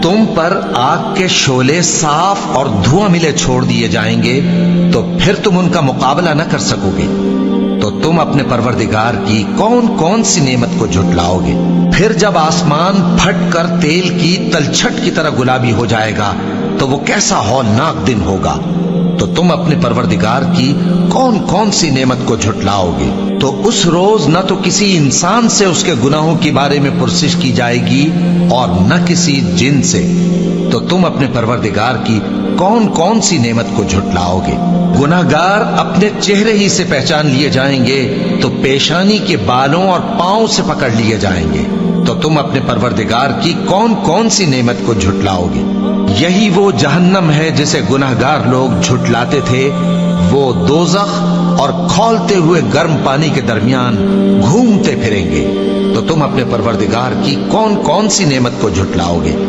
तुम पर आग के शोले साफ और धुआं मिले छोड़ दिए जाएंगे तो फिर तुम उनका मुकाबला न कर सकोगे। तो तुम अपने परवरदिगार की कौन कौन सी नेमत को झुटलाओगे। फिर जब आसमान फट कर तेल की तलछट की तरह गुलाबी हो जाएगा तो वो कैसा हौलनाक दिन होगा। तो तुम अपने परवरदिगार की कौन कौन सी नेमत को झुटलाओगे। तो उस रोज न तो किसी इंसान से उसके गुनाहों के बारे में पुरसिश की जाएगी और न किसी जिन से। तो तुम अपने परवरदिगार की कौन कौन सी नेमत को झुटलाओगे। गुनाहगार अपने चेहरे ही से पहचान लिए जाएंगे तो पेशानी के बालों और पांव से पकड़ लिए जाएंगे। तो तुम अपने परवरदिगार की कौन कौन सी नेमत को झुटलाओगे। यही वो जहन्नम है जिसे गुनाहगार लोग झुटलाते थे। वो दोज़ख और खौलते हुए गर्म पानी के दरमियान घूमते फिरेंगे। तो तुम अपने परवरदिगार की कौन कौन सी नेमत को झुटलाओगे।